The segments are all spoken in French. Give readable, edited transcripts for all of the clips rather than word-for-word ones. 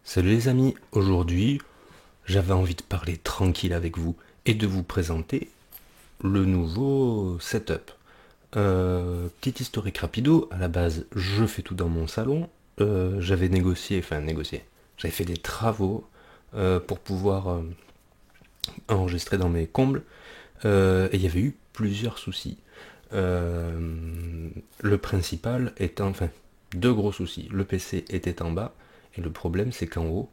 Salut les amis, aujourd'hui j'avais envie de parler tranquille avec vous et de vous présenter le nouveau setup. Petit historique rapido, à la base je fais tout dans mon salon, j'avais j'avais fait des travaux pour pouvoir enregistrer dans mes combles et il y avait eu plusieurs soucis. Le principal étant, deux gros soucis, le PC était en bas. Et le problème, c'est qu'en haut,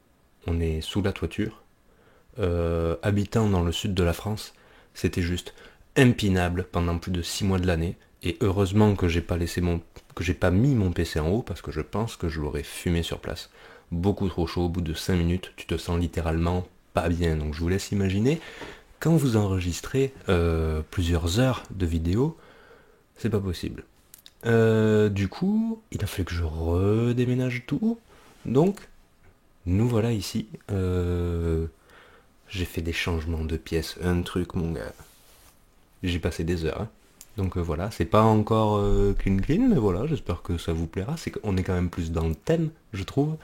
on est sous la toiture. Habitant dans le sud de la France, c'était juste impinable pendant plus de 6 mois de l'année. Et heureusement que j'ai pas mis mon PC en haut, parce que je pense que je l'aurais fumé sur place. Beaucoup trop chaud, au bout de 5 minutes, tu te sens littéralement pas bien. Donc je vous laisse imaginer, quand vous enregistrez plusieurs heures de vidéo, c'est pas possible. Du coup, il a fallu que je redéménage tout. Donc, nous voilà ici. J'ai fait des changements de pièces, un truc, mon gars. J'ai passé des heures, hein. Donc voilà, c'est pas encore clean, mais voilà, j'espère que ça vous plaira. C'est qu'on est quand même plus dans le thème, je trouve.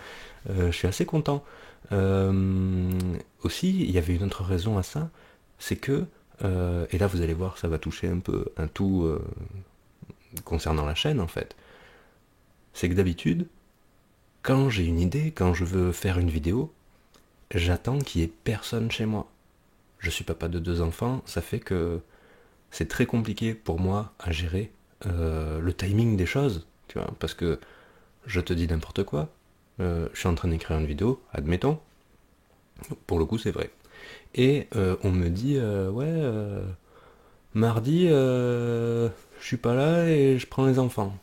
Je suis assez content. Aussi, il y avait une autre raison à ça, c'est que, et là vous allez voir, ça va toucher un peu un tout concernant la chaîne en fait. C'est que d'habitude, quand j'ai une idée, quand je veux faire une vidéo, j'attends qu'il y ait personne chez moi. Je suis papa de 2 enfants, ça fait que c'est très compliqué pour moi à gérer le timing des choses, tu vois, parce que je te dis n'importe quoi, je suis en train d'écrire une vidéo, admettons, pour le coup c'est vrai, et on me dit mardi je suis pas là et je prends les enfants.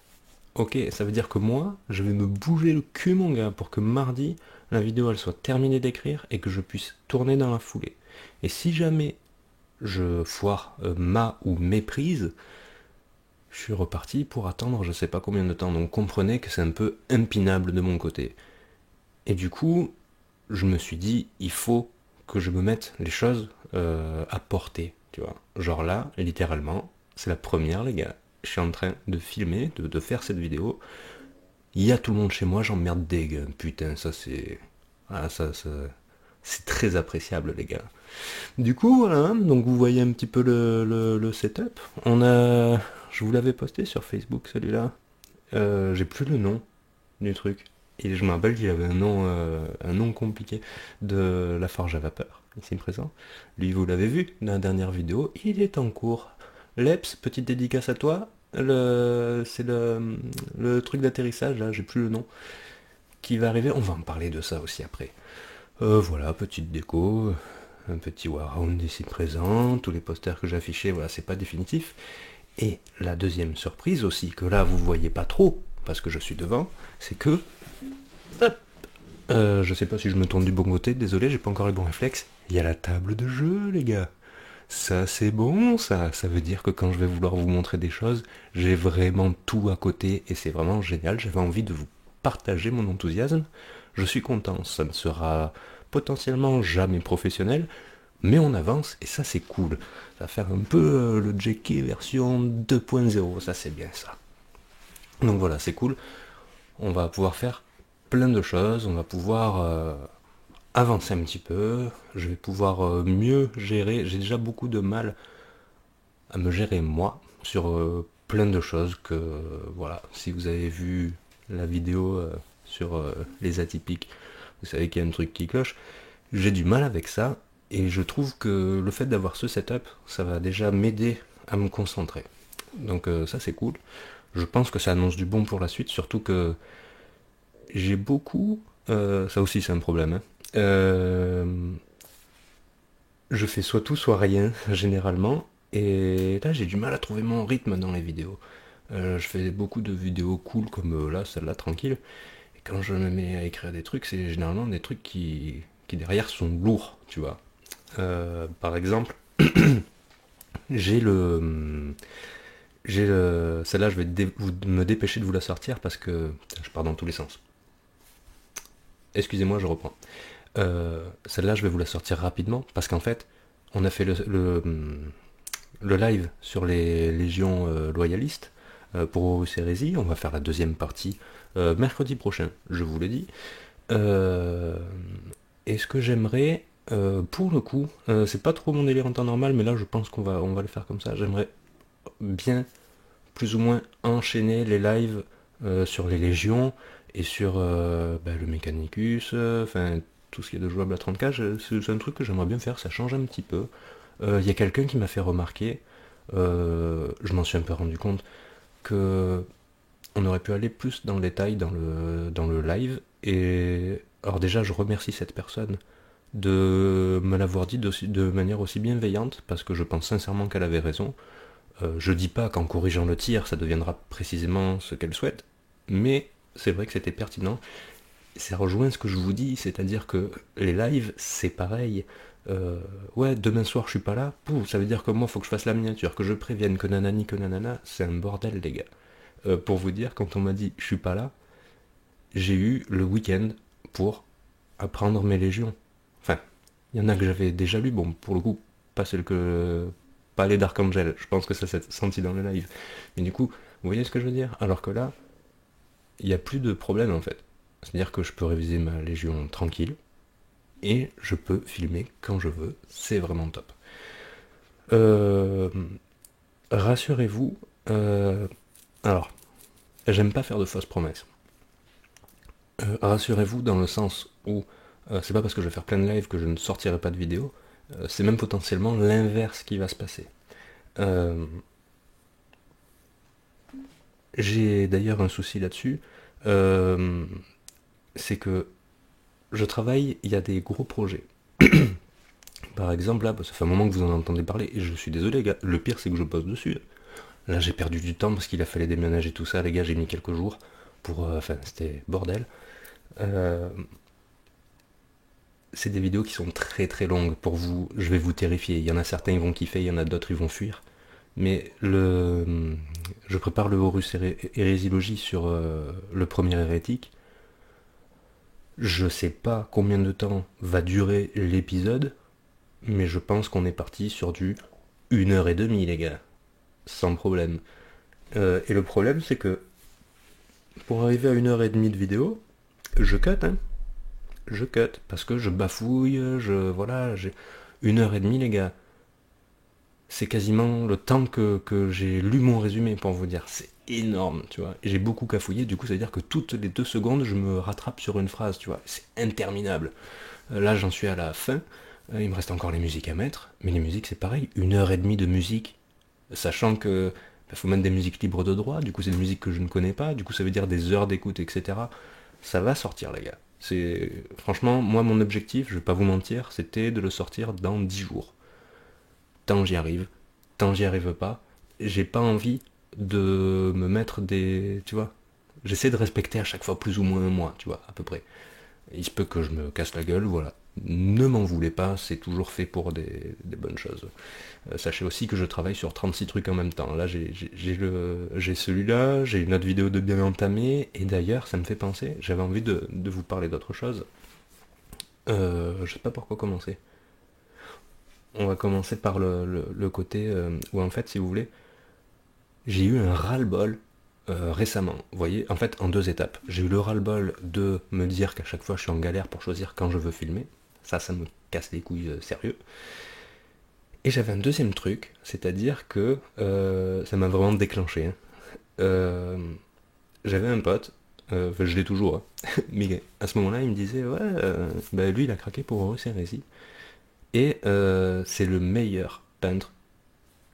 Ok, ça veut dire que moi, je vais me bouger le cul, mon gars, pour que mardi, la vidéo, elle soit terminée d'écrire et que je puisse tourner dans la foulée. Et si jamais je foire ma ou mes prises, je suis reparti pour attendre je sais pas combien de temps. Donc comprenez que c'est un peu impinable de mon côté. Et du coup, je me suis dit, il faut que je me mette les choses à portée, tu vois. Genre là, littéralement, c'est la première, les gars. Je suis en train de filmer, de faire cette vidéo. Il y a tout le monde chez moi, j'emmerde des gars. Putain, ça c'est... Ah, ça... C'est très appréciable, les gars. Du coup, voilà, donc vous voyez un petit peu le setup. On a... Je vous l'avais posté sur Facebook, celui-là. J'ai plus le nom du truc. Et je me rappelle qu'il avait un nom compliqué de la forge à vapeur, ici présent. Lui, vous l'avez vu dans la dernière vidéo, il est en cours. Leps, petite dédicace à toi. C'est le truc d'atterrissage, là, j'ai plus le nom, qui va arriver. On va en parler de ça aussi après. Voilà, petite déco, un petit Warhound ici présent, tous les posters que j'ai affichés, voilà, c'est pas définitif. Et la deuxième surprise aussi, que là vous voyez pas trop, parce que je suis devant, c'est que... Hop, je sais pas si je me tourne du bon côté, désolé, j'ai pas encore les bons réflexes. Il y a la table de jeu, les gars. Ça c'est bon, ça veut dire que quand je vais vouloir vous montrer des choses, j'ai vraiment tout à côté et c'est vraiment génial, j'avais envie de vous partager mon enthousiasme. Je suis content, ça ne sera potentiellement jamais professionnel, mais on avance et ça c'est cool. Ça va faire un peu le JK version 2.0, ça c'est bien ça. Donc voilà, c'est cool. On va pouvoir faire plein de choses, on va pouvoir avancer un petit peu, je vais pouvoir mieux gérer, j'ai déjà beaucoup de mal à me gérer moi sur plein de choses que voilà, si vous avez vu la vidéo sur les atypiques, vous savez qu'il y a un truc qui cloche, j'ai du mal avec ça et je trouve que le fait d'avoir ce setup, ça va déjà m'aider à me concentrer. Donc ça c'est cool. Je pense que ça annonce du bon pour la suite, surtout que j'ai beaucoup, ça aussi c'est un problème, hein. Je fais soit tout soit rien généralement et là j'ai du mal à trouver mon rythme dans les vidéos. Je fais beaucoup de vidéos cool comme là, celle-là tranquille, quand je me mets à écrire des trucs, c'est généralement des trucs qui derrière sont lourds, tu vois. Par exemple, j'ai le... Celle-là, je vais me dépêcher de vous la sortir parce que... Putain, je pars dans tous les sens. Excusez-moi, je reprends. Celle-là, je vais vous la sortir rapidement parce qu'en fait, on a fait le live sur les légions loyalistes pour Horus Hérésie. On va faire la deuxième partie mercredi prochain, je vous l'ai dit. Et ce que j'aimerais, pour le coup, c'est pas trop mon délire en temps normal, mais là je pense on va le faire comme ça. J'aimerais bien, plus ou moins, enchaîner les lives sur les légions et sur le Mechanicus, enfin tout ce qui est de jouable à 30K. C'est un truc que j'aimerais bien faire, ça change un petit peu. Il y a quelqu'un qui m'a fait remarquer, je m'en suis un peu rendu compte, que on aurait pu aller plus dans le détail dans le live. Et alors déjà, je remercie cette personne de me l'avoir dit de manière aussi bienveillante, parce que je pense sincèrement qu'elle avait raison. Je dis pas qu'en corrigeant le tir, ça deviendra précisément ce qu'elle souhaite, mais c'est vrai que c'était pertinent. Ça rejoint ce que je vous dis, c'est-à-dire que les lives, c'est pareil. Ouais, demain soir je suis pas là, pouf, ça veut dire que moi faut que je fasse la miniature, que je prévienne, que nanani, que nanana, c'est un bordel les gars. Pour vous dire, quand on m'a dit je suis pas là, j'ai eu le week-end pour apprendre mes légions. Enfin, il y en a que j'avais déjà lu, bon, pour le coup, pas les d'Archangel, je pense que ça s'est senti dans le live. Mais du coup, vous voyez ce que je veux dire? Alors que là, il n'y a plus de problème en fait. C'est-à-dire que je peux réviser ma légion tranquille, et je peux filmer quand je veux, c'est vraiment top. Euh, Rassurez-vous, alors, j'aime pas faire de fausses promesses. Rassurez-vous dans le sens où c'est pas parce que je vais faire plein de lives que je ne sortirai pas de vidéo, c'est même potentiellement l'inverse qui va se passer. Euh, j'ai d'ailleurs un souci là-dessus, c'est que je travaille, il y a des gros projets. Par exemple, là, ça fait un moment que vous en entendez parler, et je suis désolé, gars, le pire c'est que je bosse dessus. Là, j'ai perdu du temps parce qu'il a fallu déménager tout ça, les gars, j'ai mis quelques jours pour... Enfin, c'était bordel. Euh, c'est des vidéos qui sont très très longues pour vous. Je vais vous terrifier. Il y en a certains ils vont kiffer, il y en a d'autres ils vont fuir. Mais je prépare le Horus Hérésiologie sur le premier hérétique. Je sais pas combien de temps va durer l'épisode, mais je pense qu'on est parti sur du 1h30 les gars. Sans problème. Et le problème c'est que pour arriver à 1h30 de vidéo, je cut, hein. Je cut, parce que je bafouille, voilà, j'ai 1h30 les gars. C'est quasiment le temps que j'ai lu mon résumé pour vous dire. C'est énorme, tu vois. Et j'ai beaucoup cafouillé, du coup ça veut dire que toutes les 2 secondes je me rattrape sur une phrase, tu vois. C'est interminable. Là j'en suis à la fin, il me reste encore les musiques à mettre, mais les musiques c'est pareil, 1h30 de musique, sachant que faut mettre des musiques libres de droit, du coup c'est des musiques que je ne connais pas, du coup ça veut dire des heures d'écoute, etc. Ça va sortir les gars. C'est franchement, moi mon objectif, je vais pas vous mentir, c'était de le sortir dans 10 jours. Tant j'y arrive, tant j'y arrive pas, j'ai pas envie de me mettre des, tu vois, j'essaie de respecter à chaque fois plus ou moins un mois, tu vois, à peu près. Il se peut que je me casse la gueule, voilà. Ne m'en voulez pas, c'est toujours fait pour des bonnes choses. Sachez aussi que je travaille sur 36 trucs en même temps. Là, j'ai celui-là, j'ai une autre vidéo de bien entamée, et d'ailleurs, ça me fait penser, j'avais envie de vous parler d'autre chose. Je sais pas par quoi commencer. On va commencer par le côté où, en fait, si vous voulez, j'ai eu un ras-le-bol récemment. Vous voyez, en fait, en 2 étapes. J'ai eu le ras-le-bol de me dire qu'à chaque fois, je suis en galère pour choisir quand je veux filmer. Ça me casse les couilles sérieux. Et j'avais un deuxième truc, c'est-à-dire que ça m'a vraiment déclenché, hein. J'avais un pote, enfin je l'ai toujours, hein, mais à ce moment-là il me disait ouais, lui il a craqué pour Horus Heresy, et c'est le meilleur peintre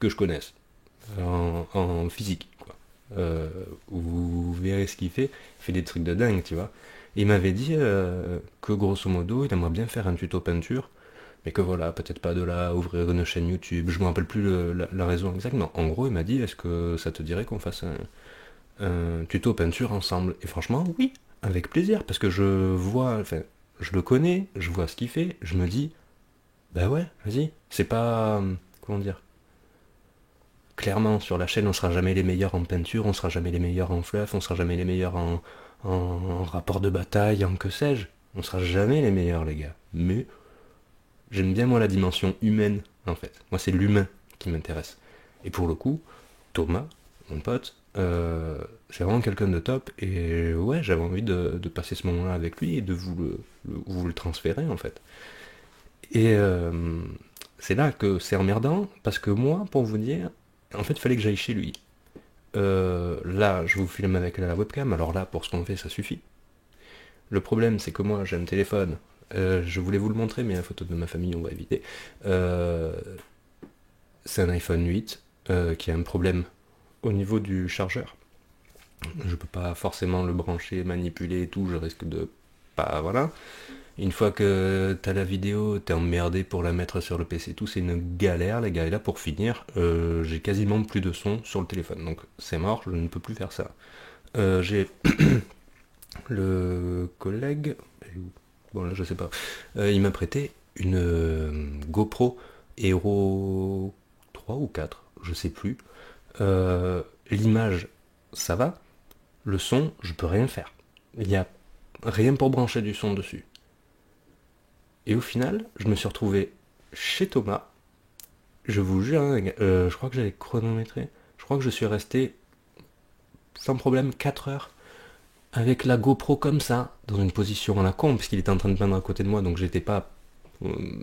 que je connaisse, en physique, quoi. Vous verrez ce qu'il fait, il fait des trucs de dingue, tu vois. Et il m'avait dit que grosso modo il aimerait bien faire un tuto peinture, mais que voilà, peut-être pas de là à ouvrir une chaîne YouTube, je me rappelle plus la raison exacte, mais en gros il m'a dit est-ce que ça te dirait qu'on fasse un tuto peinture ensemble? Et franchement, oui, avec plaisir, parce que je vois, enfin, je le connais, je vois ce qu'il fait, je me dis, bah ouais, vas-y, c'est pas, comment dire, clairement, sur la chaîne, on sera jamais les meilleurs en peinture, on sera jamais les meilleurs en fluff, on sera jamais les meilleurs en rapport de bataille, en que sais-je. On sera jamais les meilleurs, les gars. Mais j'aime bien, moi, la dimension humaine, en fait. Moi, c'est l'humain qui m'intéresse. Et pour le coup, Thomas, mon pote, c'est vraiment quelqu'un de top. Et ouais, j'avais envie de passer ce moment-là avec lui et de vous le transférer, en fait. Et c'est là que c'est emmerdant, parce que moi, pour vous dire, en fait, il fallait que j'aille chez lui. Là, je vous filme avec la webcam, alors là, pour ce qu'on fait, ça suffit. Le problème, c'est que moi, j'ai un téléphone. Je voulais vous le montrer, mais la photo de ma famille, on va éviter. Euh, c'est un iPhone 8 qui a un problème au niveau du chargeur. Je peux pas forcément le brancher, manipuler et tout, je risque de pas. Voilà. Une fois que t'as la vidéo, t'es emmerdé pour la mettre sur le PC et tout, c'est une galère, les gars. Et là, pour finir, j'ai quasiment plus de son sur le téléphone. Donc, c'est mort, je ne peux plus faire ça. J'ai le collègue, bon là je sais pas, il m'a prêté une GoPro Hero 3 ou 4, je sais plus. L'image, ça va. Le son, je peux rien faire. Il n'y a rien pour brancher du son dessus. Et au final, je me suis retrouvé chez Thomas. Je vous jure, hein, je crois que j'avais chronométré. Je crois que je suis resté sans problème 4 heures avec la GoPro comme ça, dans une position à la con, puisqu'il était en train de peindre à côté de moi, donc j'étais pas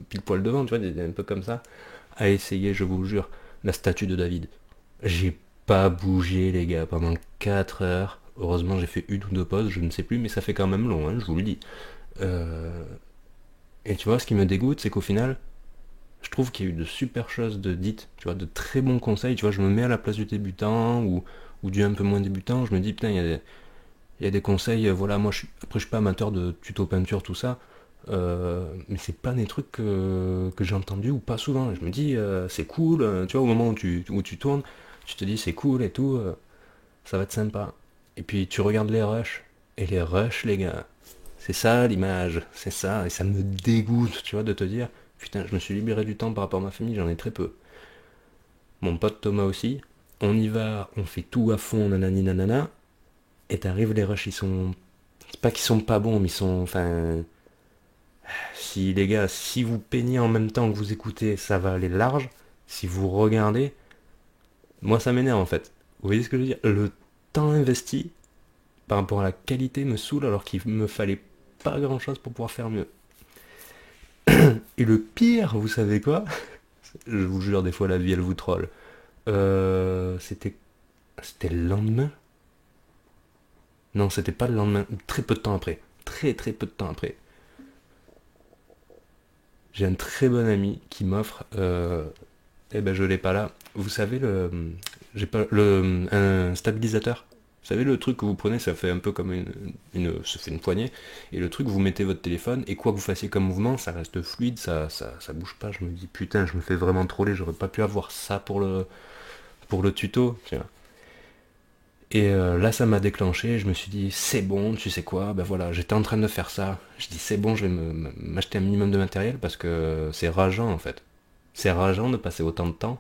pile poil devant, tu vois, il était un peu comme ça, à essayer, je vous jure, la statue de David. J'ai pas bougé, les gars, pendant 4 heures. Heureusement, j'ai fait une ou deux pauses, je ne sais plus, mais ça fait quand même long, hein, je vous le dis. Euh, Et tu vois, ce qui me dégoûte, c'est qu'au final, je trouve qu'il y a eu de super choses de dites, tu vois, de très bons conseils. Tu vois, je me mets à la place du débutant ou du un peu moins débutant. Je me dis, putain, il y a des conseils. Voilà, moi, après, je suis pas amateur de tuto peinture, tout ça. Mais c'est pas des trucs que j'ai entendus ou pas souvent. Je me dis, c'est cool. Tu vois, au moment où tu tournes, tu te dis, c'est cool et tout. Ça va être sympa. Et puis, tu regardes les rushs. Et les rushs, les gars. C'est ça l'image, c'est ça, et ça me dégoûte, tu vois, de te dire, putain, je me suis libéré du temps par rapport à ma famille, j'en ai très peu. Mon pote Thomas aussi, on y va, on fait tout à fond, nanani nanana, et t'arrives, les rushs, ils sont. C'est pas qu'ils sont pas bons, mais ils sont. Enfin. Si les gars, si vous peignez en même temps que vous écoutez, ça va aller large. Si vous regardez, moi ça m'énerve en fait. Vous voyez ce que je veux dire? Le temps investi par rapport à la qualité me saoule alors qu'il me fallait pas grand chose pour pouvoir faire mieux. Et le pire, vous savez quoi? Je vous jure, des fois la vie elle vous troll. C'était le lendemain? Non, c'était pas le lendemain. Très peu de temps après. Très très peu de temps après. J'ai un très bon ami qui m'offre. Eh ben je l'ai pas là. Vous savez j'ai pas un stabilisateur. Vous savez le truc que vous prenez, ça fait un peu comme ça fait une poignée. Et le truc, vous mettez votre téléphone et quoi que vous fassiez comme mouvement, ça reste fluide, ça bouge pas. Je me dis putain, je me fais vraiment troller. J'aurais pas pu avoir ça pour le tuto. Tu vois. Et là, ça m'a déclenché. Je me suis dit, c'est bon, tu sais quoi, ben voilà, j'étais en train de faire ça. Je dis, c'est bon, je vais m'acheter un minimum de matériel parce que c'est rageant en fait. C'est rageant de passer autant de temps,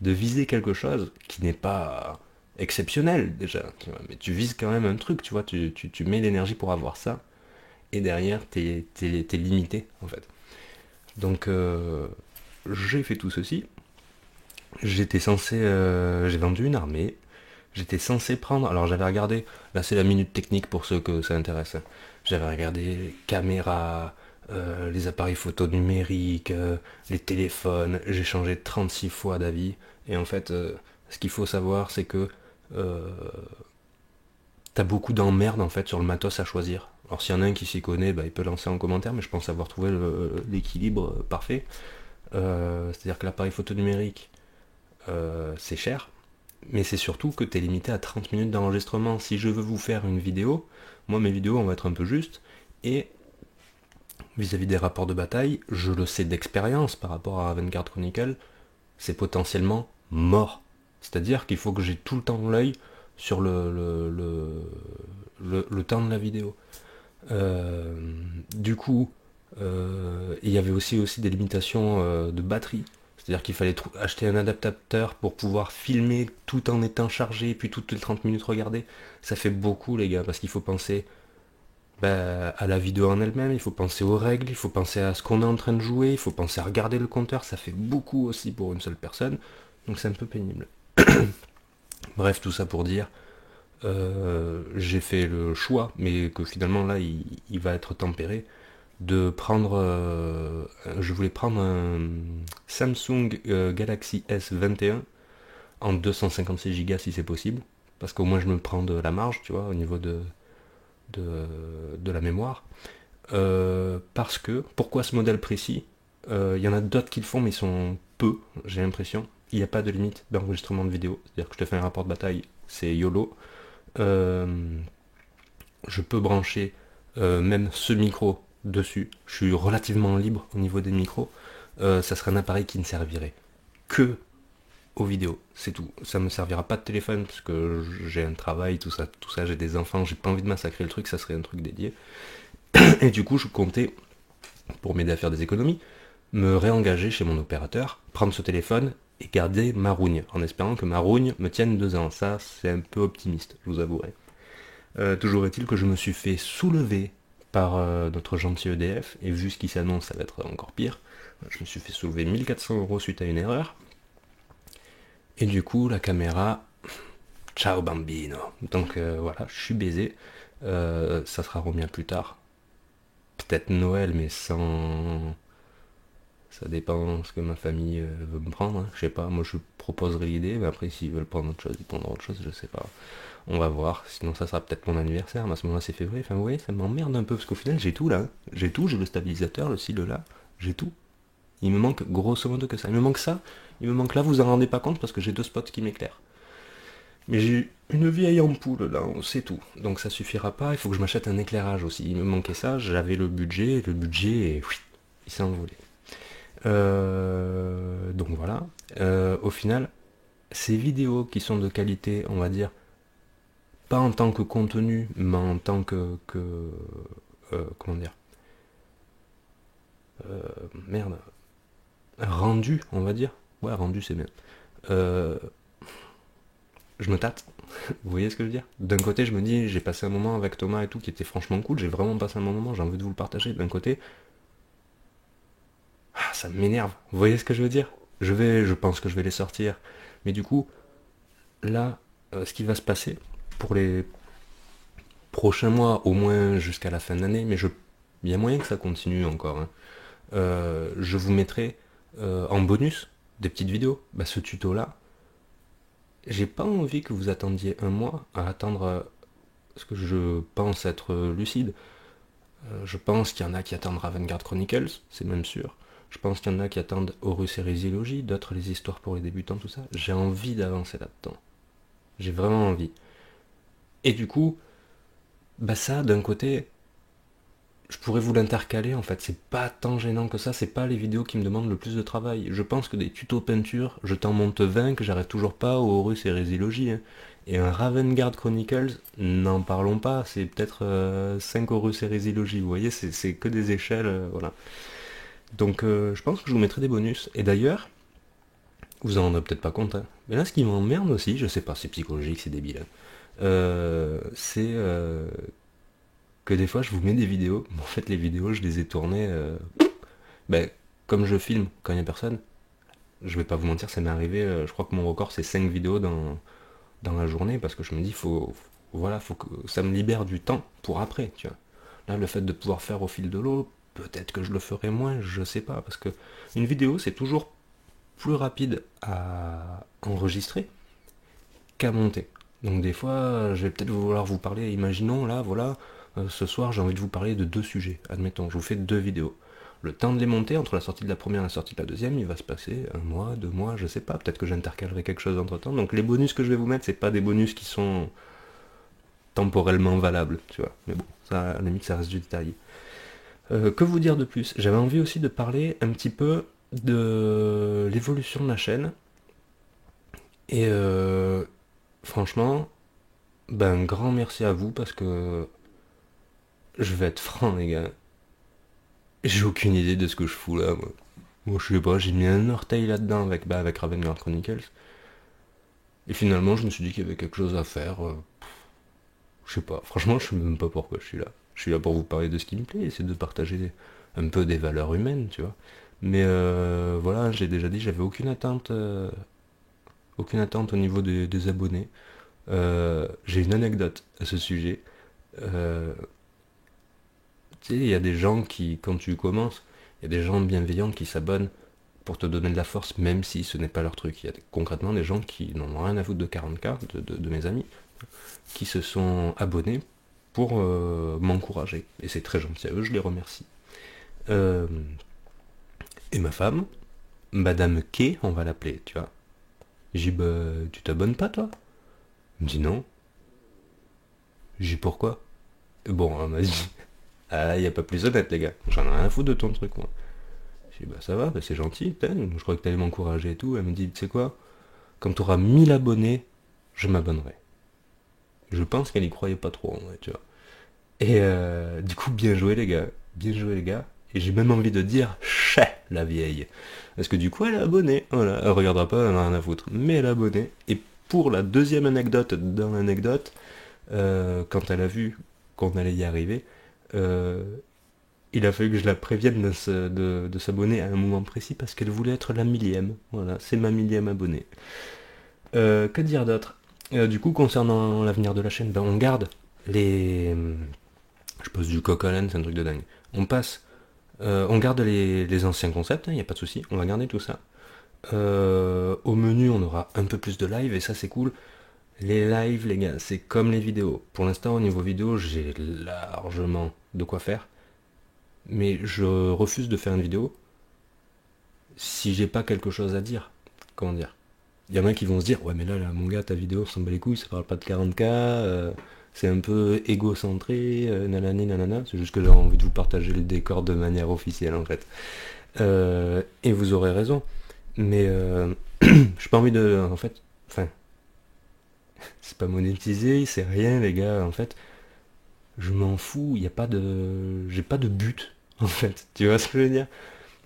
de viser quelque chose qui n'est pas exceptionnel déjà. Tu vois, mais tu vises quand même un truc, tu vois, tu mets l'énergie pour avoir ça. Et derrière, t'es limité en fait. Donc, j'ai fait tout ceci. J'ai vendu une armée. J'étais censé prendre, alors j'avais regardé, là c'est la minute technique pour ceux que ça intéresse. J'avais regardé les caméras, les appareils photo numériques, les téléphones, j'ai changé 36 fois d'avis. Et en fait, ce qu'il faut savoir, c'est que euh, t'as beaucoup d'emmerdes en fait sur le matos à choisir. Alors s'il y en a un qui s'y connaît, bah, il peut lancer en commentaire, mais je pense avoir trouvé l'équilibre parfait. C'est-à-dire que l'appareil photo numérique, c'est cher, mais c'est surtout que tu es limité à 30 minutes d'enregistrement. Si je veux vous faire une vidéo, moi mes vidéos vont être un peu justes, et vis-à-vis des rapports de bataille, je le sais d'expérience par rapport à Vanguard Chronicle, c'est potentiellement mort. C'est-à-dire qu'il faut que j'ai tout le temps l'œil sur le temps de la vidéo. Du coup, il y avait aussi des limitations de batterie. C'est-à-dire qu'il fallait acheter un adaptateur pour pouvoir filmer tout en étant chargé, et puis toutes les 30 minutes regarder. Ça fait beaucoup, les gars, parce qu'il faut penser à la vidéo en elle-même, il faut penser aux règles, il faut penser à ce qu'on est en train de jouer, il faut penser à regarder le compteur. Ça fait beaucoup aussi pour une seule personne. Donc c'est un peu pénible. Bref, tout ça pour dire, j'ai fait le choix, mais que finalement là, il va être tempéré, de prendre, je voulais prendre un Samsung Galaxy S21 en 256 Go si c'est possible, parce qu'au moins je me prends de la marge, tu vois, au niveau de la mémoire. Parce que, pourquoi ce modèle précis? Il y en a d'autres qui le font, mais ils sont peu, j'ai l'impression. Il n'y a pas de limite d'enregistrement de vidéo, c'est-à-dire que je te fais un rapport de bataille, c'est YOLO. Euh, je peux brancher même ce micro dessus. Je suis relativement libre au niveau des micros. Ça serait un appareil qui ne servirait que aux vidéos, c'est tout. Ça me servira pas de téléphone parce que j'ai un travail, tout ça, j'ai des enfants, j'ai pas envie de massacrer le truc, ça serait un truc dédié. Et du coup, je comptais, pour m'aider à faire des économies, me réengager chez mon opérateur, prendre ce téléphone et garder ma rougne, en espérant que ma rougne me tienne 2 ans. Ça, c'est un peu optimiste, je vous avouerai. Toujours est-il que je me suis fait soulever par notre gentil EDF, et vu ce qui s'annonce, ça va être encore pire. Je me suis fait soulever 1400 € suite à une erreur. Et du coup, la caméra, ciao bambino. Donc voilà, je suis baisé. Ça sera remis plus tard. Peut-être Noël, mais sans. Ça dépend ce que ma famille veut me prendre. Hein. Je sais pas, moi je proposerai l'idée, mais après s'ils veulent prendre autre chose, ils prendront autre chose, je sais pas. On va voir, sinon ça sera peut-être mon anniversaire, mais à ce moment-là c'est février. Enfin vous voyez, ça m'emmerde un peu, parce qu'au final j'ai tout là. Hein. J'ai tout, j'ai le stabilisateur, le ci, le là, j'ai tout. Il me manque grosso modo que ça. Il me manque ça, il me manque là, vous en rendez pas compte parce que j'ai 2 spots qui m'éclairent. Mais j'ai une vieille ampoule là, c'est tout. Donc ça suffira pas, il faut que je m'achète un éclairage aussi. Il me manquait ça, j'avais le budget, et oui, il s'est envolé. Donc voilà. Au final, ces vidéos qui sont de qualité, on va dire, pas en tant que contenu, mais en tant comment dire, merde, rendu, on va dire. Ouais, rendu c'est bien. Euh, je me tâte. Vous voyez ce que je veux dire? D'un côté, je me dis, j'ai passé un moment avec Thomas et tout qui était franchement cool. J'ai vraiment passé un bon moment. J'ai envie de vous le partager. D'un côté, ça m'énerve. Vous voyez ce que je veux dire? Je pense que je vais les sortir. Mais du coup, là, ce qui va se passer pour les prochains mois, au moins jusqu'à la fin de l'année, mais il y a moyen que ça continue encore. Hein. Je vous mettrai en bonus des petites vidéos. Bah, ce tuto-là, j'ai pas envie que vous attendiez un mois à attendre ce que je pense être lucide. Je pense qu'il y en a qui attendent Ravengard Chronicles, c'est même sûr. Je pense qu'il y en a qui attendent Horus Hérésiologie, d'autres les histoires pour les débutants, tout ça. J'ai envie d'avancer là-dedans. J'ai vraiment envie. Et du coup, bah ça, d'un côté, je pourrais vous l'intercaler en fait. C'est pas tant gênant que ça, c'est pas les vidéos qui me demandent le plus de travail. Je pense que des tutos peinture, je t'en monte 20 que j'arrête toujours pas au Horus Hérésiologie. Hein. Et un Ravengard Chronicles, n'en parlons pas, c'est peut-être 5 Horus Hérésiologie. Vous voyez, c'est que des échelles, voilà. Donc je pense que je vous mettrai des bonus. Et d'ailleurs, vous en rendez peut-être pas compte, hein. Mais là, ce qui m'emmerde aussi, je sais pas, c'est psychologique, c'est débile. Hein. C'est que des fois, je vous mets des vidéos. Mais en fait, les vidéos, je les ai tournées. Ben, comme je filme quand il n'y a personne, je vais pas vous mentir, ça m'est arrivé. Je crois que mon record, c'est 5 vidéos dans la journée parce que je me dis, voilà, faut que ça me libère du temps pour après, tu vois. Là, le fait de pouvoir faire au fil de l'eau, peut-être que je le ferai moins, je sais pas, parce que une vidéo, c'est toujours plus rapide à enregistrer qu'à monter. Donc des fois, je vais peut-être vouloir vous parler, imaginons là, voilà, ce soir j'ai envie de vous parler de 2 sujets, admettons, je vous fais 2 vidéos. Le temps de les monter, entre la sortie de la première et la sortie de la deuxième, il va se passer 1 mois, 2 mois, je sais pas, peut-être que j'intercalerai quelque chose entre temps. Donc les bonus que je vais vous mettre, c'est pas des bonus qui sont temporellement valables, tu vois. Mais bon, ça, à la limite, ça reste du détail. Que vous dire de plus? J'avais envie aussi de parler un petit peu de l'évolution de la chaîne. Et franchement, Ben, grand merci à vous parce que je vais être franc, les gars. J'ai aucune idée de ce que je fous là, moi. Moi, je sais pas, j'ai mis un orteil là-dedans avec Ravengard Chronicles. Et finalement, je me suis dit qu'il y avait quelque chose à faire. Je sais pas, franchement, je sais même pas pourquoi je suis là. Je suis là pour vous parler de ce qui me plaît, essayer de partager un peu des valeurs humaines, tu vois. Mais voilà, j'ai déjà dit, j'avais aucune attente au niveau des abonnés. J'ai une anecdote à ce sujet. Euh, Tu sais, il y a des gens qui, quand tu commences, il y a des gens bienveillants qui s'abonnent pour te donner de la force, même si ce n'est pas leur truc. Il y a concrètement des gens qui n'en ont rien à foutre de 40K, de mes amis, qui se sont abonnés pour m'encourager. Et c'est très gentil à eux, je les remercie. Euh, et ma femme, Madame K, on va l'appeler, tu vois. J'ai dit, bah, tu t'abonnes pas, toi? Elle me dit non. J'ai dit pourquoi? Bon, elle m'a dit, ah, y a pas plus honnête, les gars. J'en ai rien à foutre de ton truc, moi. J'ai dit, bah ça va, bah, c'est gentil, je crois que t'allais m'encourager et tout. Elle me dit, tu sais quoi? Quand t'auras 1000 abonnés, je m'abonnerai. Je pense qu'elle y croyait pas trop, en vrai, tu vois. Et du coup, bien joué, les gars. Bien joué, les gars. Et j'ai même envie de dire, chais, la vieille. Parce que du coup, elle est abonnée. Voilà, elle regardera pas, elle en a rien à foutre. Mais elle est abonnée. Et pour la deuxième anecdote dans l'anecdote, quand elle a vu qu'on allait y arriver, euh, il a fallu que je la prévienne de s'abonner à un moment précis parce qu'elle voulait être la millième. Voilà, c'est ma millième abonnée. Que dire d'autre? Du coup, concernant l'avenir de la chaîne, ben, on garde les. Je pose du coq à l'âne, c'est un truc de dingue. On garde les anciens concepts, il n'y a pas de souci, on va garder tout ça. Au menu, on aura un peu plus de live et ça c'est cool. Les lives, les gars, c'est comme les vidéos. Pour l'instant, au niveau vidéo, j'ai largement de quoi faire. Mais je refuse de faire une vidéo si j'ai pas quelque chose à dire. Comment dire? Il y en a qui vont se dire, ouais, mais là, mon gars, ta vidéo s'en bat les couilles, ça parle pas de 40K, c'est un peu égocentré, nanani, nanana. C'est juste que j'ai envie de vous partager le décor de manière officielle, en fait. Et vous aurez raison. Mais j'ai pas envie de. En fait, enfin, c'est pas monétisé, c'est rien, les gars. En fait, je m'en fous, il y a pas de. J'ai pas de but, en fait. Tu vois ce que je veux dire?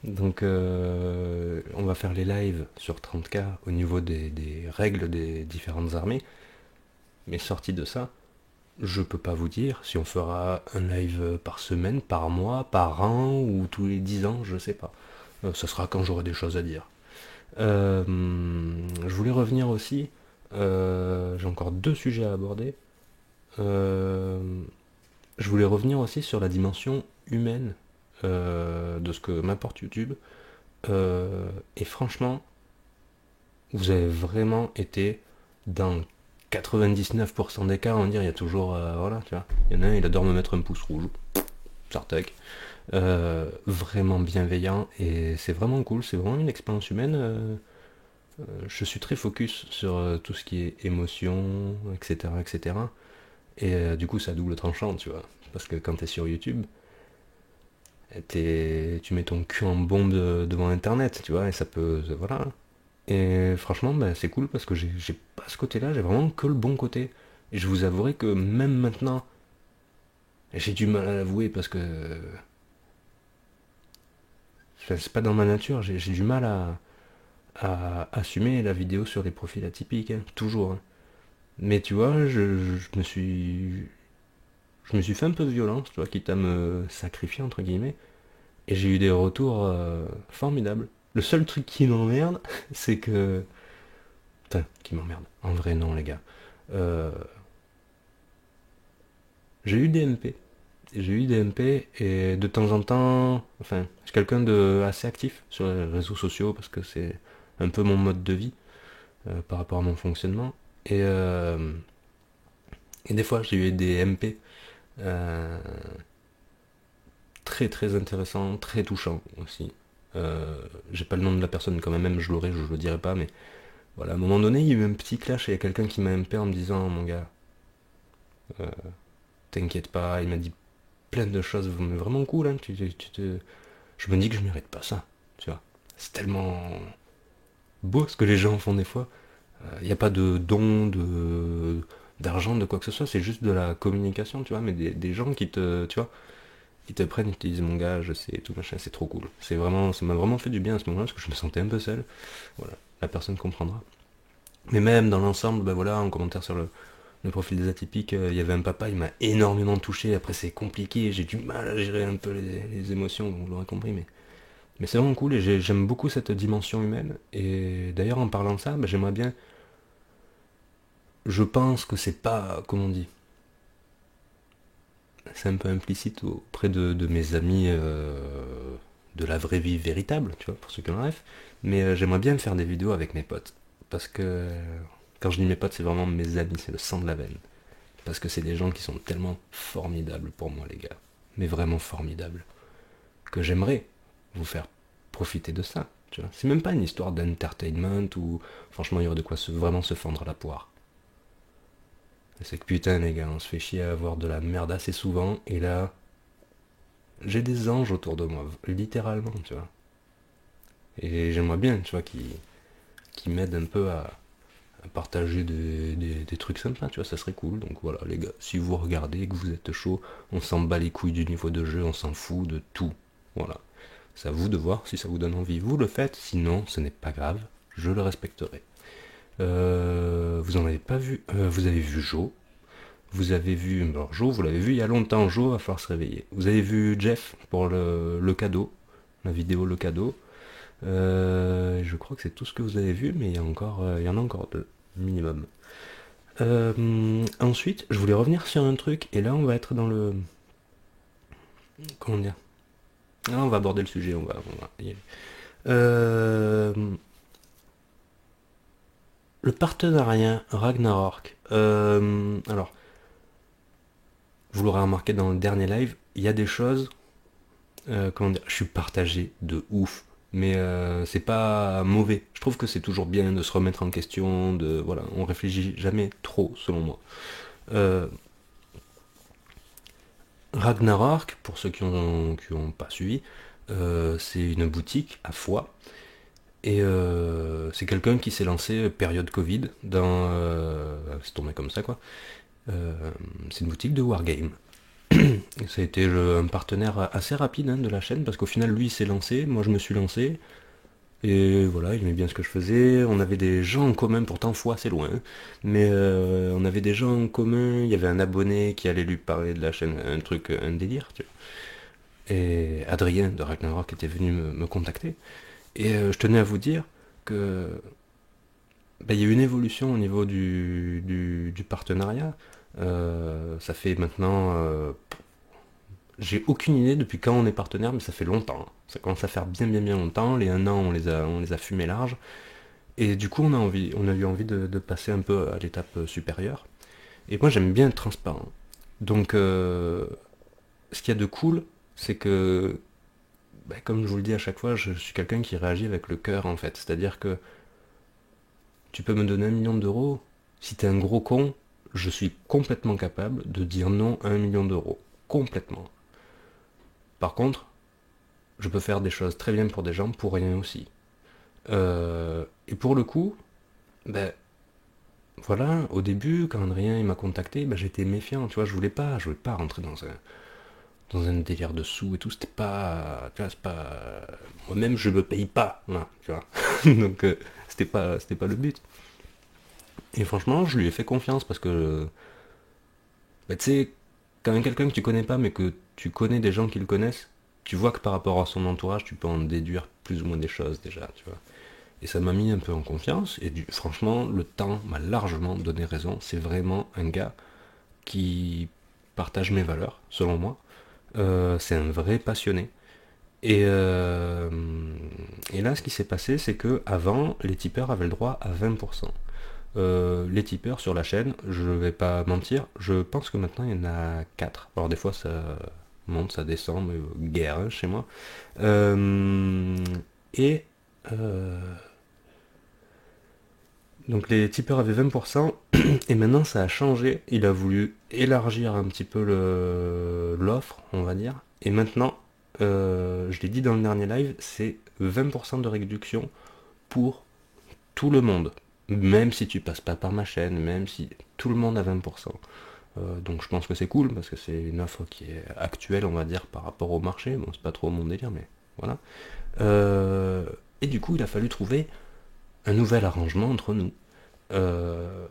Donc, on va faire les lives sur 30K au niveau des règles des différentes armées. Mais sorti de ça, je peux pas vous dire si on fera un live par semaine, par mois, par an ou tous les 10 ans, je sais pas. Ça sera quand j'aurai des choses à dire. Je voulais revenir aussi. J'ai encore deux sujets à aborder. Euh, je voulais revenir aussi sur la dimension humaine de ce que m'apporte YouTube. Et franchement, vous avez vraiment été dans 99% des cas, on va dire, il y a toujours, voilà, tu vois, il y en a un, il adore me mettre un pouce rouge, Sartek, vraiment bienveillant, et c'est vraiment cool, c'est vraiment une expérience humaine, je suis très focus sur tout ce qui est émotion, etc., etc., et du coup, c'est à double tranchant, tu vois, parce que quand t'es sur YouTube, tu mets ton cul en bombe devant Internet, tu vois, et ça peut, voilà. Et franchement, bah, c'est cool parce que j'ai pas ce côté-là, j'ai vraiment que le bon côté. Et je vous avouerai que même maintenant, j'ai du mal à l'avouer parce que enfin, c'est pas dans ma nature, j'ai du mal à assumer la vidéo sur les profils atypiques, hein, toujours, hein. Mais tu vois, je me suis fait un peu violence, tu vois, quitte à me sacrifier, entre guillemets, et j'ai eu des retours formidables. Le seul truc qui m'emmerde, c'est que... Putain, qui m'emmerde. En vrai, non, les gars. Euh, j'ai eu des MP. J'ai eu des MP et de temps en temps, enfin, je suis quelqu'un de assez actif sur les réseaux sociaux parce que c'est un peu mon mode de vie par rapport à mon fonctionnement. Et des fois, j'ai eu des MP euh, très très intéressants, très touchants aussi. J'ai pas le nom de la personne quand même, je l'aurais, je le dirai pas, mais voilà, à un moment donné, il y a eu un petit clash et il y a quelqu'un qui m'a MP en me disant, mon gars, euh, t'inquiète pas, il m'a dit plein de choses vraiment cool, hein, je me dis que je mérite pas ça, tu vois. C'est tellement beau ce que les gens font des fois. Il n'y a pas de don, d'argent, de quoi que ce soit, c'est juste de la communication, tu vois, mais des gens qui te, tu vois, qui te prennent, ils te disent mon gars, je sais, tout machin, c'est trop cool. C'est vraiment, ça m'a vraiment fait du bien à ce moment-là, parce que je me sentais un peu seul. Voilà, la personne comprendra. Mais même dans l'ensemble, ben voilà, en commentaire sur le profil des atypiques, il y avait un papa, il m'a énormément touché. Après, c'est compliqué, j'ai du mal à gérer un peu les émotions, vous l'aurez compris, mais c'est vraiment cool et j'aime beaucoup cette dimension humaine. Et d'ailleurs, en parlant de ça, ben, j'aimerais bien. Je pense que c'est pas, comment on dit, c'est un peu implicite auprès de mes amis de la vraie vie véritable, tu vois, pour ceux qui en rêvent. Mais j'aimerais bien faire des vidéos avec mes potes. Parce que quand je dis mes potes, c'est vraiment mes amis, c'est le sang de la veine. Parce que c'est des gens qui sont tellement formidables pour moi, les gars. Mais vraiment formidables. Que j'aimerais vous faire profiter de ça. Tu vois. C'est même pas une histoire d'entertainment où, franchement, il y aurait de quoi vraiment se fendre la poire. C'est que putain, les gars, on se fait chier à avoir de la merde assez souvent, et là, j'ai des anges autour de moi, littéralement, tu vois. Et j'aimerais bien, tu vois, qui m'aident un peu à partager des trucs sympas, tu vois, ça serait cool. Donc voilà, les gars, si vous regardez et que vous êtes chaud, on s'en bat les couilles du niveau de jeu, on s'en fout de tout. Voilà. C'est à vous de voir si ça vous donne envie. Vous le faites, sinon ce n'est pas grave, je le respecterai. Vous en avez pas vu. Vous avez vu Jo. Vous avez vu. Alors Jo, vous l'avez vu il y a longtemps. Jo va falloir se réveiller. Vous avez vu Jeff pour le cadeau. La vidéo le cadeau. Je crois que c'est tout ce que vous avez vu, mais il y en a encore deux, minimum. Ensuite, je voulais revenir sur un truc, et là on va être dans le. Comment dire? Là on va aborder le sujet, on va y aller. Le partenariat Ragnarok. Alors, vous l'aurez remarqué dans le dernier live, il y a des choses, comment dire, je suis partagé de ouf, mais c'est pas mauvais. Je trouve que c'est toujours bien de se remettre en question, voilà, on réfléchit jamais trop, selon moi. Euh, Ragnarok, pour ceux qui ont pas suivi, c'est une boutique à Foix. Et c'est quelqu'un qui s'est lancé période Covid c'est tombé comme ça quoi. C'est une boutique de Wargame. Ça a été un partenaire assez rapide hein, de la chaîne parce qu'au final lui il s'est lancé, moi je me suis lancé. Et voilà, il aimait bien ce que je faisais. On avait des gens en commun, pourtant fois c'est loin. Mais on avait des gens en commun. Il y avait un abonné qui allait lui parler de la chaîne, un truc, un délire. Tu vois. Et Adrien de Ragnarok était venu me contacter. Et je tenais à vous dire que il y a eu une évolution au niveau du partenariat. Ça fait maintenant. J'ai aucune idée depuis quand on est partenaire, mais ça fait longtemps. Ça commence à faire bien bien bien longtemps. Les un an, on les a fumés large. Et du coup, on a eu envie de passer un peu à l'étape supérieure. Et moi, j'aime bien être transparent. Donc, ce qu'il y a de cool, c'est que, comme je vous le dis à chaque fois, je suis quelqu'un qui réagit avec le cœur, en fait. C'est-à-dire que tu peux me donner 1 million d'euros. Si t'es un gros con, je suis complètement capable de dire non à 1 million d'euros. Complètement. Par contre, je peux faire des choses très bien pour des gens, pour rien aussi. Et pour le coup, ben voilà, au début, quand Adrien il m'a contacté, j'étais méfiant, tu vois, je voulais pas rentrer dans un délire de sous et tout, c'était pas, tu vois, c'est pas, moi-même je me paye pas, là, tu vois, donc c'était pas le but. Et franchement, je lui ai fait confiance parce que, tu sais, quand il y a quelqu'un que tu connais pas mais que tu connais des gens qui le connaissent, tu vois que par rapport à son entourage, tu peux en déduire plus ou moins des choses déjà, tu vois. Et ça m'a mis un peu en confiance, et franchement, le temps m'a largement donné raison. C'est vraiment un gars qui partage mes valeurs, selon moi. C'est un vrai passionné. Et là, ce qui s'est passé, c'est que avant, les tipeurs avaient le droit à 20%. Les tipeurs sur la chaîne, je vais pas mentir, je pense que maintenant il y en a 4. Alors des fois ça monte, ça descend, mais guerre hein, chez moi. Et donc les tipeurs avaient 20%, et maintenant ça a changé. Il a voulu élargir un petit peu l'offre, on va dire. Et maintenant, je l'ai dit dans le dernier live, c'est 20% de réduction pour tout le monde. même si tu passes pas par ma chaîne, même si tout le monde a 20%. Donc je pense que c'est cool parce que c'est une offre qui est actuelle, on va dire, par rapport au marché. Bon, c'est pas trop mon délire, mais voilà. Euh, et du coup, il a fallu trouver un nouvel arrangement entre nous. Euh,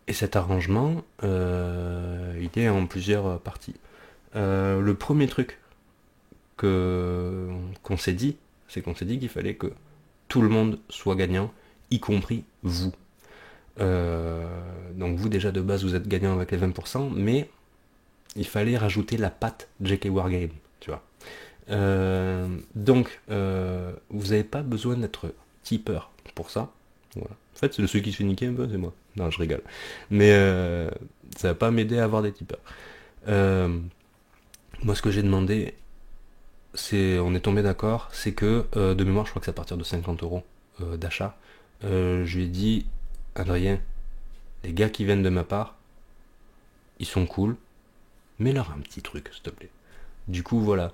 et cet arrangement, il est en plusieurs parties. Le premier truc que qu'on s'est dit, c'est qu'on s'est dit qu'il fallait que tout le monde soit gagnant, y compris vous. Donc vous déjà de base vous êtes gagnant avec les 20%, mais il fallait rajouter la patte JK Wargame, tu vois. Vous n'avez pas besoin d'être tipeur pour ça. Voilà. En fait, c'est celui qui se fait niquer un peu, c'est moi. Non, je rigole. Mais ça va pas m'aider à avoir des tipeurs. Euh, Moi, ce que j'ai demandé, on est tombé d'accord, c'est que de mémoire, je crois que c'est à partir de 50 euros d'achat. Je lui ai dit, Adrien, les gars qui viennent de ma part, ils sont cool, mets-leur un petit truc, s'il te plaît. Du coup, voilà.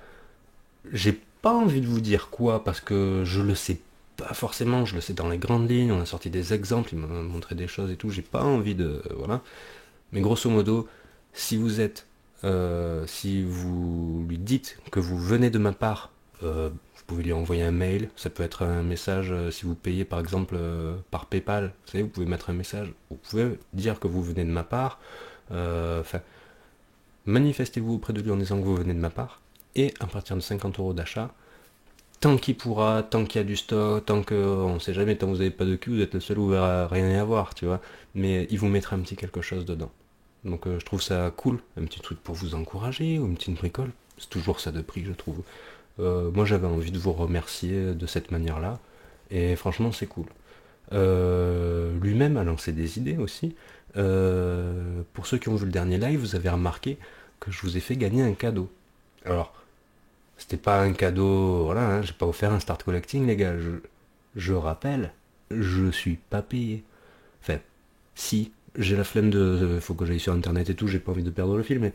J'ai pas envie de vous dire quoi, parce que je le sais pas forcément, je le sais dans les grandes lignes, on a sorti des exemples, il m'a montré des choses et tout, j'ai pas envie de... voilà. Mais grosso modo, si vous êtes... si vous lui dites que vous venez de ma part, vous pouvez lui envoyer un mail, ça peut être un message, si vous payez par exemple par PayPal, vous savez, vous pouvez mettre un message, vous pouvez dire que vous venez de ma part, enfin, manifestez-vous auprès de lui en disant que vous venez de ma part, et à partir de 50 euros d'achat, tant qu'il pourra, tant qu'il y a du stock, tant que, on sait jamais, tant que vous n'avez pas de cul, vous êtes le seul où il va rien y avoir, tu vois, mais il vous mettra un petit quelque chose dedans. Donc je trouve ça cool, un petit truc pour vous encourager, ou une petite bricole, c'est toujours ça de prix, je trouve. Moi j'avais envie de vous remercier de cette manière-là, et franchement c'est cool. Lui-même a lancé des idées aussi. Pour ceux qui ont vu le dernier live, vous avez remarqué que je vous ai fait gagner un cadeau. Alors, c'était pas un cadeau, voilà, hein, j'ai pas offert un start collecting, les gars. Je rappelle, je suis pas payé. Enfin, si, j'ai la flemme de. Faut que j'aille sur internet et tout, j'ai pas envie de perdre le fil, mais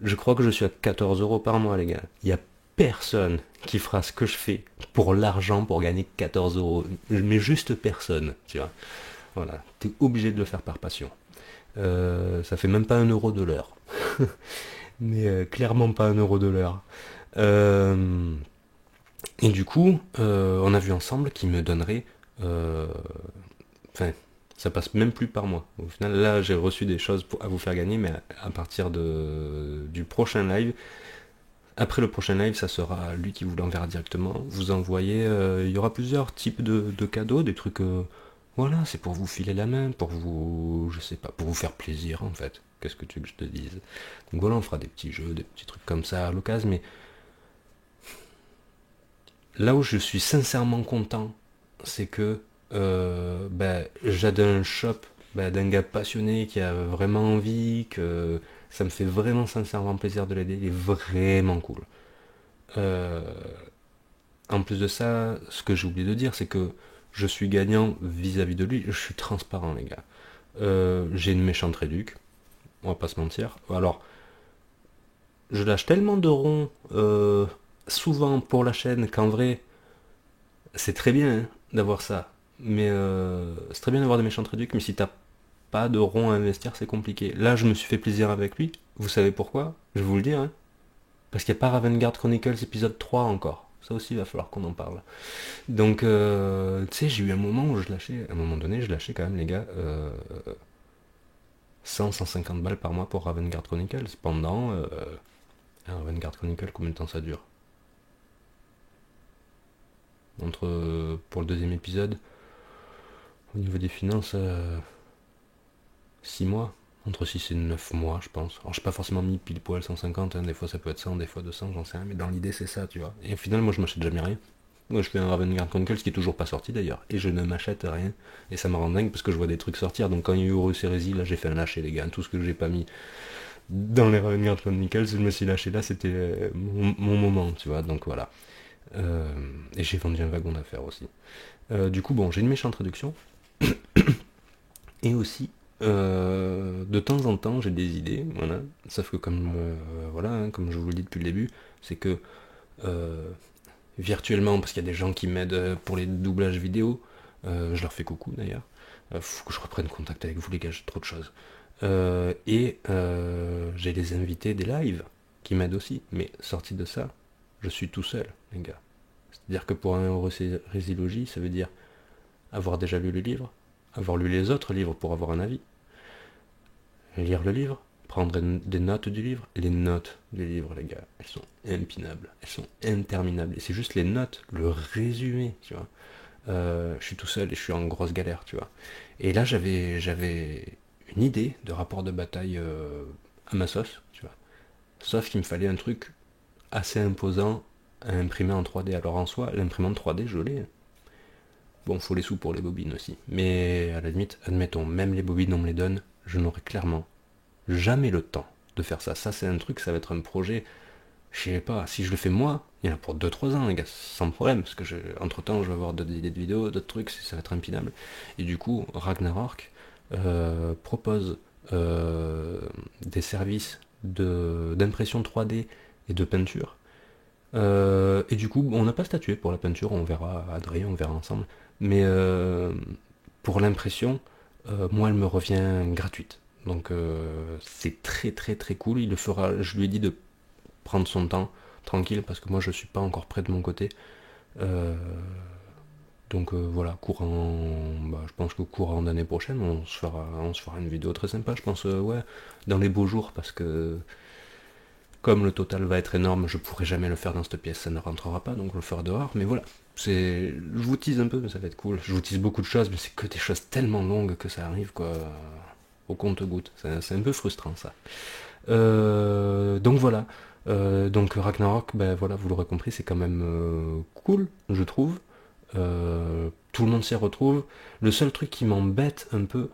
je crois que je suis à 14 euros par mois, les gars. Il y a personne qui fera ce que je fais pour l'argent pour gagner 14 euros. Mais juste personne, tu vois. Voilà, t'es obligé de le faire par passion. Ça fait même pas 1 euro de l'heure. Mais clairement pas 1 euro de l'heure. Euh, et du coup, on a vu ensemble qu'il me donnerait... Enfin, ça passe même plus par mois. Au final, là, j'ai reçu des choses à vous faire gagner, mais à partir du prochain live, après le prochain live, ça sera lui qui vous l'enverra directement. Vous envoyez, il y aura plusieurs types de cadeaux, des trucs, voilà, c'est pour vous filer la main, pour vous, je sais pas, pour vous faire plaisir en fait. Qu'est-ce que tu veux que je te dise? Donc voilà, on fera des petits jeux, des petits trucs comme ça à l'occasion, mais là où je suis sincèrement content, c'est que j'aide un shop d'un gars passionné qui a vraiment envie, que ça me fait vraiment sincèrement plaisir de l'aider, il est vraiment cool. Euh, En plus de ça, ce que j'ai oublié de dire, c'est que je suis gagnant vis-à-vis de lui, je suis transparent les gars. J'ai une méchante réduc, on va pas se mentir. Alors, je lâche tellement de ronds souvent pour la chaîne qu'en vrai, c'est très bien hein, d'avoir ça. Mais c'est très bien d'avoir des méchantes réducs, mais si t'as pas de ronds à investir, c'est compliqué. Là, je me suis fait plaisir avec lui. Vous savez pourquoi? Je vais vous le dire. Hein. Parce qu'il n'y a pas Ravengard Chronicles épisode 3 encore. Ça aussi, il va falloir qu'on en parle. Donc, tu sais, j'ai eu un moment où je lâchais, à un moment donné, je lâchais quand même, les gars, 100-150 balles par mois pour Ravengard Chronicles. Pendant, Ravengard Chronicles, combien de temps ça dure? Pour le deuxième épisode, au niveau des finances, 6 mois. Entre 6 et 9 mois, je pense. Alors, je n'ai pas forcément mis pile poil 150, hein. Des fois ça peut être 100, des fois 200, j'en sais rien, mais dans l'idée c'est ça, tu vois. Et au final, moi je m'achète jamais rien. Moi je fais un Ravengard Chronicles qui est toujours pas sorti d'ailleurs, et je ne m'achète rien. Et ça me rend dingue parce que je vois des trucs sortir, donc quand il y a eu Horus Heresy, là j'ai fait un lâcher les gars, tout ce que j'ai pas mis dans les Ravengard Chronicles, je me suis lâché là, c'était mon moment, tu vois, donc voilà. Et j'ai vendu un wagon d'affaires aussi. Du coup, bon, j'ai une méchante réduction. Et aussi, de temps en temps, j'ai des idées, voilà. Sauf que comme voilà, hein, comme je vous le dis depuis le début, c'est que euh, virtuellement, parce qu'il y a des gens qui m'aident pour les doublages vidéo, Je leur fais coucou d'ailleurs. Faut que je reprenne contact avec vous les gars, j'ai trop de choses. J'ai des invités des lives qui m'aident aussi. Mais sorti de ça, je suis tout seul, les gars. C'est-à-dire que pour un Eurorésilogie, ça veut dire avoir déjà lu le livre, avoir lu les autres livres pour avoir un avis, lire le livre, prendre des notes du livre. Les notes du livre, les gars, elles sont impinables, elles sont interminables. Et c'est juste les notes, le résumé, tu vois. Je suis tout seul et je suis en grosse galère, tu vois. Et là, j'avais une idée de rapport de bataille à ma sauce, tu vois. Sauf qu'il me fallait un truc assez imposant à imprimer en 3D. Alors en soi, l'imprimante 3D, je l'ai. Bon, faut les sous pour les bobines aussi. Mais à la limite, admettons, même les bobines, on me les donne, je n'aurai clairement jamais le temps de faire ça. Ça, c'est un truc, ça va être un projet, je sais pas, si je le fais moi, il y en a pour 2-3 ans, les gars, sans problème, parce que entre temps, je vais avoir d'autres idées de vidéos, d'autres trucs, ça va être impinable. Et du coup, Ragnarok propose des services d'impression 3D et de peinture. Et du coup, on n'a pas statué pour la peinture, on verra, Adrien, on verra ensemble. Mais pour l'impression, moi, elle me revient gratuite. Donc c'est très très très cool. Il le fera. Je lui ai dit de prendre son temps, tranquille, parce que moi, je suis pas encore prêt de mon côté. Euh, donc voilà, je pense que courant d'année prochaine, on se fera une vidéo très sympa. Je pense, ouais, dans les beaux jours, parce que comme le total va être énorme, je pourrai jamais le faire dans cette pièce, ça ne rentrera pas, donc je le ferai dehors. Mais voilà, je vous tease un peu, mais ça va être cool. Je vous tease beaucoup de choses, mais c'est que des choses tellement longues que ça arrive, quoi, au compte-goutte. C'est un peu frustrant, ça. Donc voilà. Donc Ragnarok, ben voilà, vous l'aurez compris, c'est quand même cool, je trouve. Tout le monde s'y retrouve. Le seul truc qui m'embête un peu,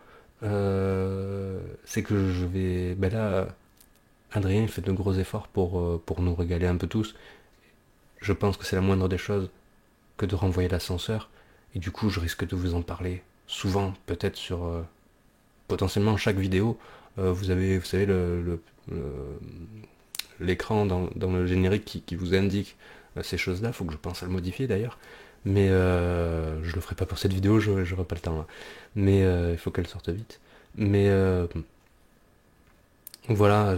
c'est que je vais, ben là, Adrien fait de gros efforts pour nous régaler un peu tous. Je pense que c'est la moindre des choses que de renvoyer l'ascenseur. Et du coup, je risque de vous en parler souvent, peut-être sur potentiellement chaque vidéo. Vous savez, l'écran dans le générique qui vous indique ces choses-là. Faut que je pense à le modifier d'ailleurs. Mais je le ferai pas pour cette vidéo, j'aurai pas le temps là. Mais il faut qu'elle sorte vite. Mais voilà,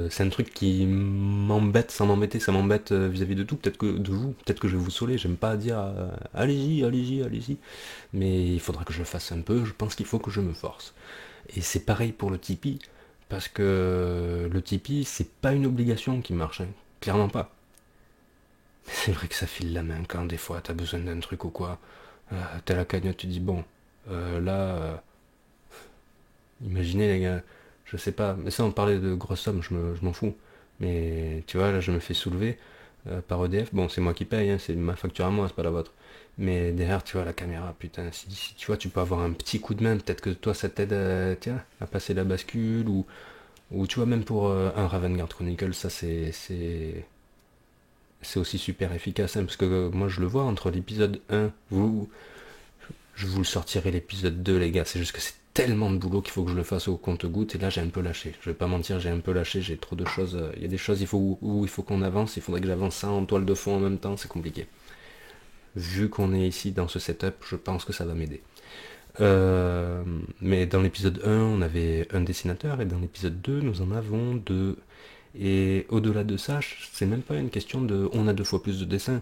c'est un truc qui m'embête sans m'embêter, ça m'embête vis-à-vis de tout, peut-être que de vous, peut-être que je vais vous saouler, j'aime pas dire allez-y, allez-y, allez-y, mais il faudra que je le fasse un peu, je pense qu'il faut que je me force. Et c'est pareil pour le Tipeee, parce que le Tipeee, c'est pas une obligation qui marche, hein, clairement pas. Mais c'est vrai que ça file la main quand des fois t'as besoin d'un truc ou quoi, t'as la cagnotte, tu dis bon, là, imaginez les gars, je sais pas, mais ça on parlait de grosses sommes, je m'en fous. Mais tu vois, là je me fais soulever par EDF, bon c'est moi qui paye, hein, c'est ma facture à moi, c'est pas la vôtre. Mais derrière, tu vois, la caméra, putain, si tu vois, tu peux avoir un petit coup de main, peut-être que toi ça t'aide tiens, à passer la bascule, ou tu vois, même pour un Ravengard Chronicle, ça c'est aussi super efficace, hein, parce que moi je le vois entre l'épisode 1, je vous le sortirai l'épisode 2 les gars, c'est juste que c'est tellement de boulot qu'il faut que je le fasse au compte-goutte et là j'ai un peu lâché. Je vais pas mentir, j'ai un peu lâché, j'ai trop de choses. Il y a des choses où il faut qu'on avance, il faudrait que j'avance ça en toile de fond en même temps, c'est compliqué. Vu qu'on est ici dans ce setup, je pense que ça va m'aider. Mais dans l'épisode 1, on avait un dessinateur et dans l'épisode 2, nous en avons deux. Et au-delà de ça, c'est même pas une question de on a 2 fois plus de dessins.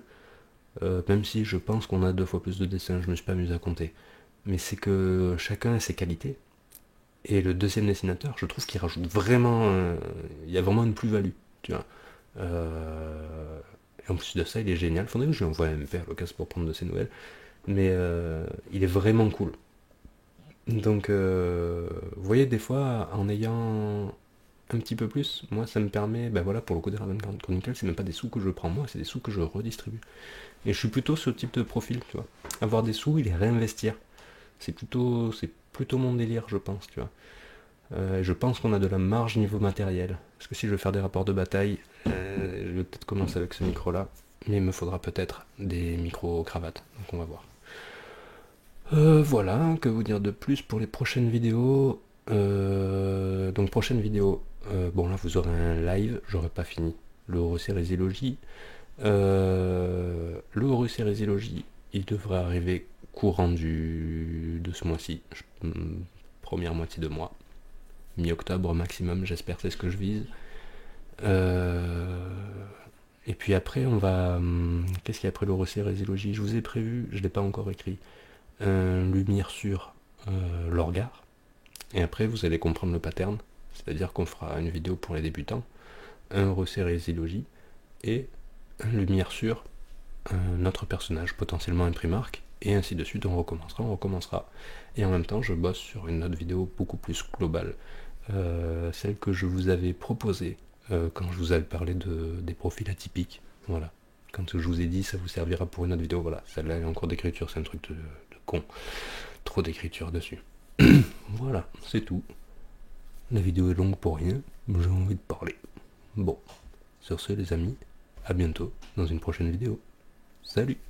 Même si je pense qu'on a 2 fois plus de dessins, je me suis pas amusé à compter. Mais c'est que chacun a ses qualités. Et le deuxième dessinateur, je trouve qu'il rajoute vraiment. Il y a vraiment une plus-value, tu vois. Et en plus de ça, il est génial. Faudrait que je lui envoie un MP à l'occasion pour prendre de ses nouvelles. Mais il est vraiment cool. Donc, vous voyez, des fois, en ayant un petit peu plus, moi, ça me permet, ben voilà, pour le coup des Raven Chronicle, c'est même pas des sous que je prends moi, c'est des sous que je redistribue. Et je suis plutôt ce type de profil, tu vois. Avoir des sous et les réinvestir. C'est plutôt mon délire, je pense, tu vois. Je pense qu'on a de la marge niveau matériel. Parce que si je veux faire des rapports de bataille, je vais peut-être commencer avec ce micro-là. Mais il me faudra peut-être des micros-cravates. Donc on va voir. Voilà, que vous dire de plus pour les prochaines vidéos. Donc prochaine vidéo. Bon là vous aurez un live, j'aurai pas fini. Le Hérésilogie. Le Hérésilogie, il devrait arriver courant de ce mois-ci, première moitié de mois, mi-octobre maximum, j'espère, c'est ce que je vise. Et puis après, on va... qu'est-ce qu'il y a après le recérésiologie? Je vous ai prévu, je ne l'ai pas encore écrit, lumière sur l'orgare. Et après, vous allez comprendre le pattern, c'est-à-dire qu'on fera une vidéo pour les débutants, un recérésiologie, et lumière sur notre personnage, potentiellement un Primarque, et ainsi de suite, on recommencera. Et en même temps, je bosse sur une autre vidéo beaucoup plus globale, celle que je vous avais proposée quand je vous avais parlé des profils atypiques. Voilà. Quand je vous ai dit, ça vous servira pour une autre vidéo. Voilà, celle-là est en cours d'écriture, c'est un truc de con. Trop d'écriture dessus. Voilà, c'est tout. La vidéo est longue pour rien, mais j'ai envie de parler. Bon, sur ce les amis, à bientôt dans une prochaine vidéo. Salut!